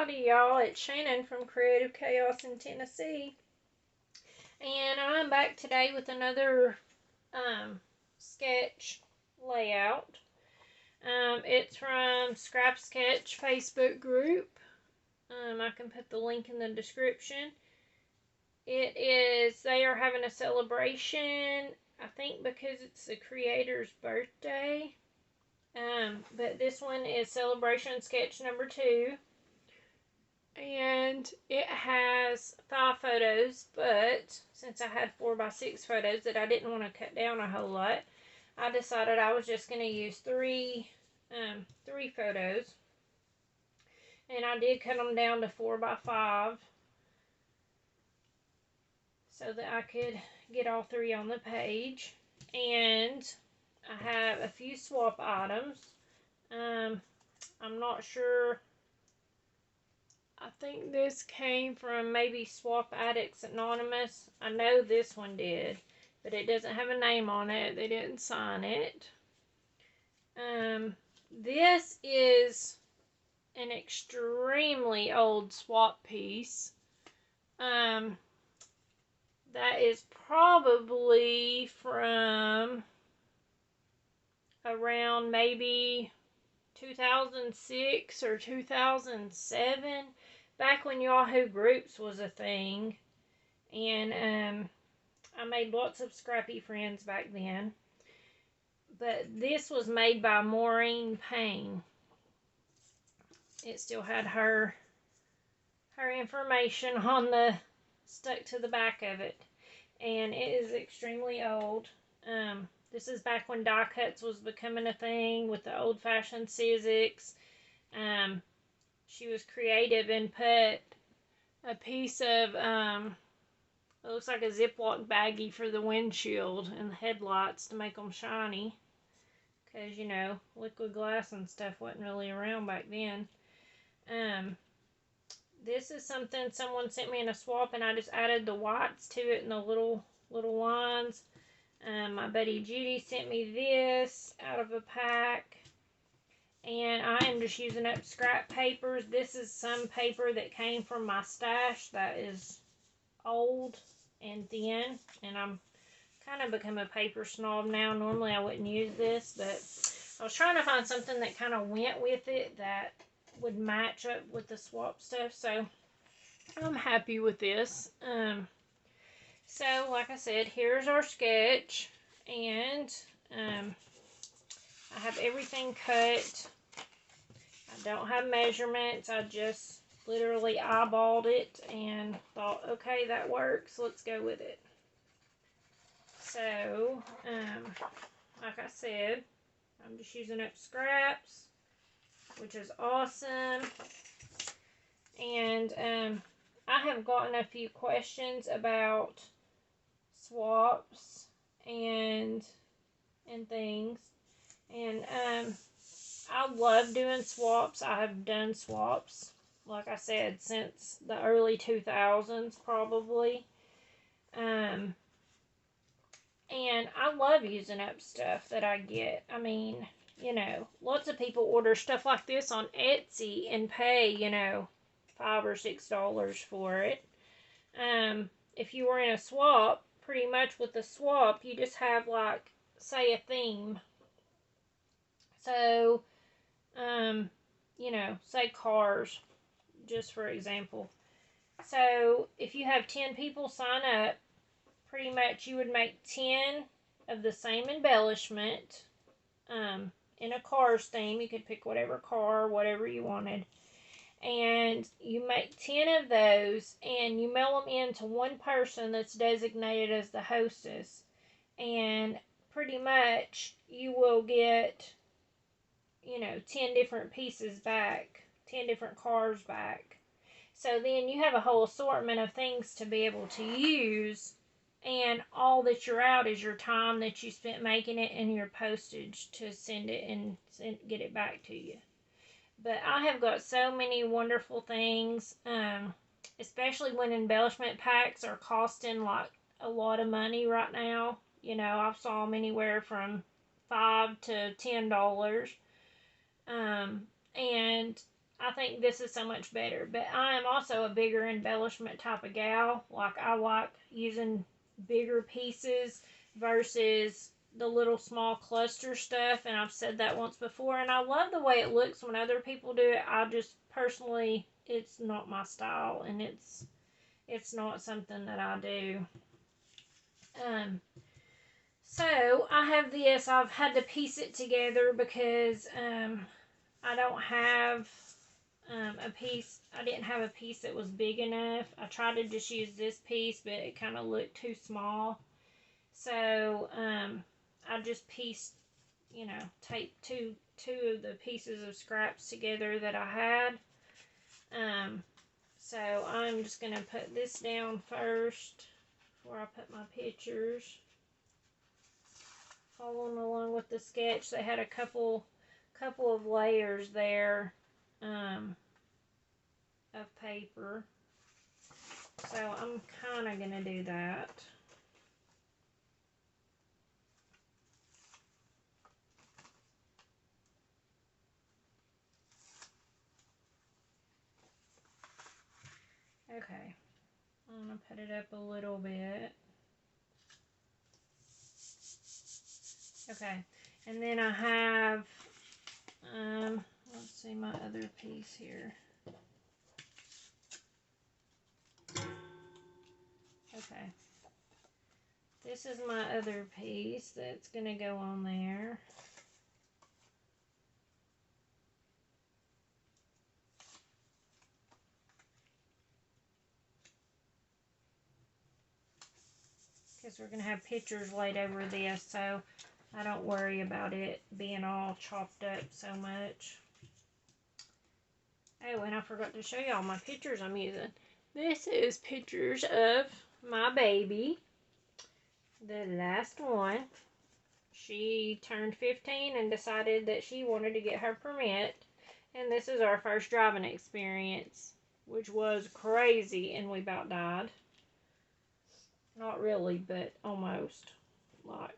howdy, y'all. It's Shannon from Creative Chaos in Tennessee. And I'm back today with another sketch layout. It's from Scrap Sketch Facebook group. I can put the link in the description. They are having a celebration, I think because it's the creator's birthday. But this one is celebration sketch number 2. And it has 5 photos, but since I had 4x6 photos that I didn't want to cut down a whole lot, I decided I was just going to use three photos. And I did cut them down to 4x5 so that I could get all 3 on the page. And I have a few swap items. I'm not sure. I think this came from maybe Swap Addicts Anonymous. I know this one did, but it doesn't have a name on it. They didn't sign it. This is an extremely old swap piece. That is probably from around maybe 2006 or 2007, back when Yahoo Groups was a thing. And I made lots of scrappy friends back then. But this was made by Maureen Payne. It still had her information on stuck to the back of it. And it is extremely old. This is back when die cuts was becoming a thing with the old-fashioned Sizzix. She was creative and put a piece of, it looks like a Ziploc baggie for the windshield and the headlights to make them shiny. Because, you know, liquid glass and stuff wasn't really around back then. This is something someone sent me in a swap, and I just added the whites to it and the little lines. My buddy Judy sent me this out of a pack, and I am just using up scrap papers. This is some paper that came from my stash that is old and thin, and I'm kind of become a paper snob now. Normally I wouldn't use this, but I was trying to find something that kind of went with it that would match up with the swap stuff, so I'm happy with this. So, like I said, here's our sketch, and I have everything cut. I don't have measurements. I just literally eyeballed it and thought, okay, that works. Let's go with it. So, like I said, I'm just using up scraps, which is awesome. And I have gotten a few questions about swaps and things, and I love doing swaps. I have done swaps, like I said, since the early 2000s probably. And I love using up stuff that I get. I mean, you know, lots of people order stuff like this on Etsy and pay, you know, $5 or $6 for it. If you were in a swap, pretty much with the swap, you just have, like, say a theme. So, you know, say cars, just for example. So, if you have 10 people sign up, pretty much you would make 10 of the same embellishment in a Cars theme. You could pick whatever car, whatever you wanted. And you make 10 of those, and you mail them in to one person that's designated as the hostess. And pretty much you will get, you know, 10 different pieces back, 10 different cars back. So then you have a whole assortment of things to be able to use, and all that you're out is your time that you spent making it and your postage to send it and get it back to you. But I have got so many wonderful things, especially when embellishment packs are costing like a lot of money right now. You know, I've saw them anywhere from $5 to $10. And I think this is so much better. But I am also a bigger embellishment type of gal. Like, I like using bigger pieces versus the little small cluster stuff. And I've said that once before. And I love the way it looks when other people do it. I just personally, it's not my style, and it's not something that I do. Um, so I have this. I've had to piece it together because I don't have a piece. I didn't have a piece that was big enough. I tried to just use this piece, but it kind of looked too small. So I just pieced, taped two of the pieces of scraps together that I had. So I'm just gonna put this down first before I put my pictures. Following along with the sketch, they had a couple of layers there of paper. So I'm kind of going to do that. Okay, I'm going to put it up a little bit. Okay, and then I have, let's see my other piece here. Okay, this is my other piece that's going to go on there. Because we're going to have pictures laid over this, so I don't worry about it being all chopped up so much. Oh, and I forgot to show y'all my pictures I'm using. This is pictures of my baby, the last one. She turned 15 and decided that she wanted to get her permit. And this is our first driving experience, which was crazy, and we about died. Not really, but almost. Like,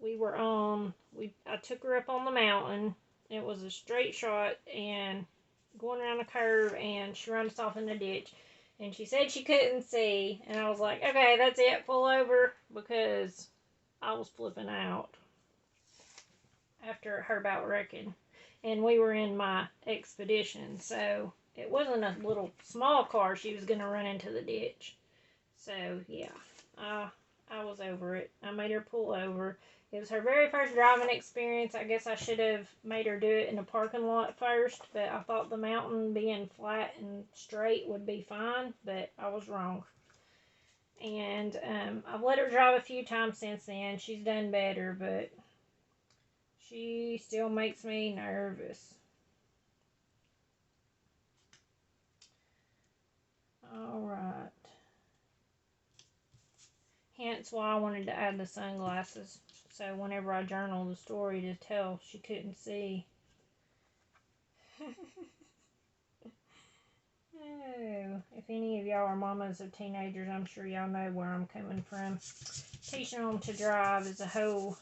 I took her up on the mountain. It was a straight shot, and going around a curve, and she ran us off in the ditch. And she said she couldn't see, and I was like, okay, that's it, pull over, because I was flipping out after her about wrecking. And we were in my Expedition, so it wasn't a little small car she was going to run into the ditch. So, yeah, I was over it. I made her pull over. It was her very first driving experience. I guess I should have made her do it in a parking lot first, but I thought the mountain being flat and straight would be fine, but I was wrong. And I've let her drive a few times since then. She's done better, but she still makes me nervous. Alright. Hence why I wanted to add the sunglasses. So whenever I journal the story to tell she couldn't see. Oh, if any of y'all are mamas of teenagers, I'm sure y'all know where I'm coming from. Teaching them to drive is a whole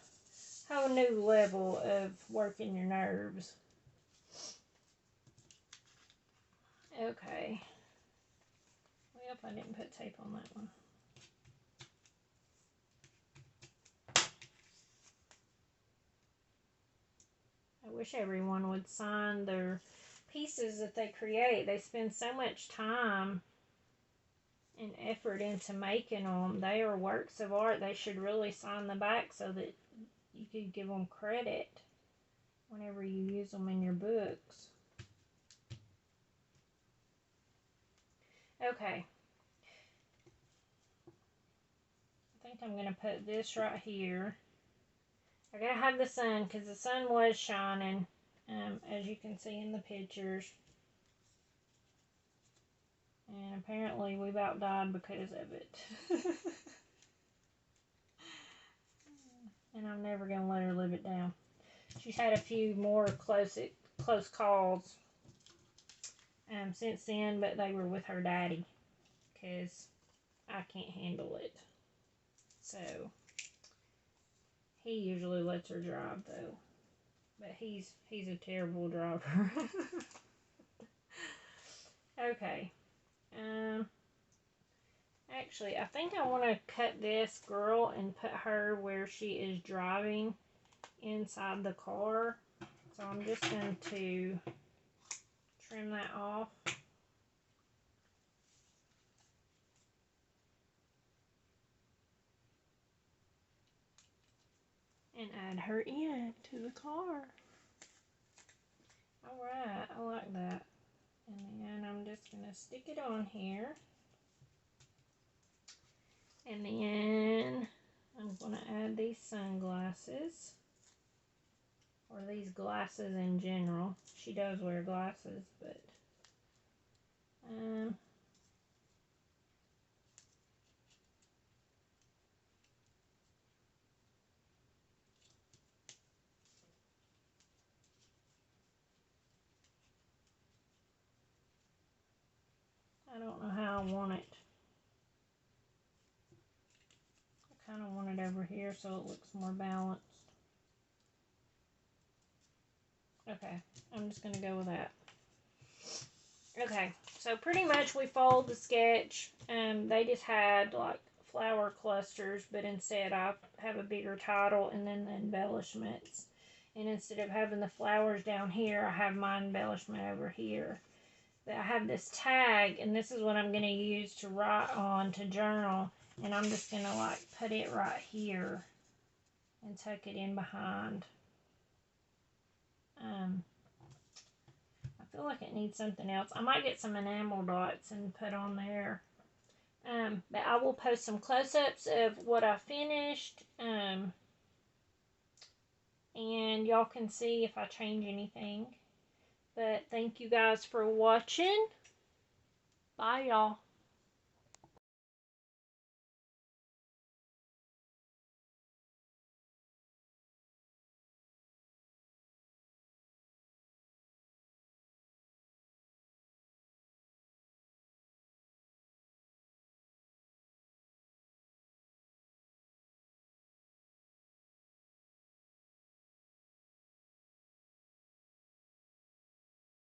new level of working your nerves. Okay. Well, if I didn't put tape on that one. I wish everyone would sign their pieces that they create. They spend so much time and effort into making them. They are works of art. They should really sign the back so that you could give them credit whenever you use them in your books. Okay. I think I'm going to put this right here. I gotta have the sun because the sun was shining, as you can see in the pictures. And apparently we about died because of it. And I'm never going to let her live it down. She's had a few more close calls since then, but they were with her daddy because I can't handle it. So he usually lets her drive though, but he's a terrible driver. Okay. Actually, I think I want to cut this girl and put her where she is driving inside the car. So I'm just going to trim that off. And add her in to the car. Alright, I like that. And then I'm just going to stick it on here. And then I'm going to add these sunglasses. Or these glasses in general. She does wear glasses, but I don't know how I want it. I kind of want it over here so it looks more balanced. Okay, I'm just going to go with that. Okay, so pretty much we followed the sketch. They just had like flower clusters, but instead I have a bigger title and then the embellishments. And instead of having the flowers down here, I have my embellishment over here. But I have this tag, and this is what I'm going to use to write on to journal. And I'm just going to like put it right here and tuck it in behind. I feel like it needs something else. I might get some enamel dots and put on there. But I will post some close-ups of what I finished. And y'all can see if I change anything. But thank you guys for watching. Bye, y'all.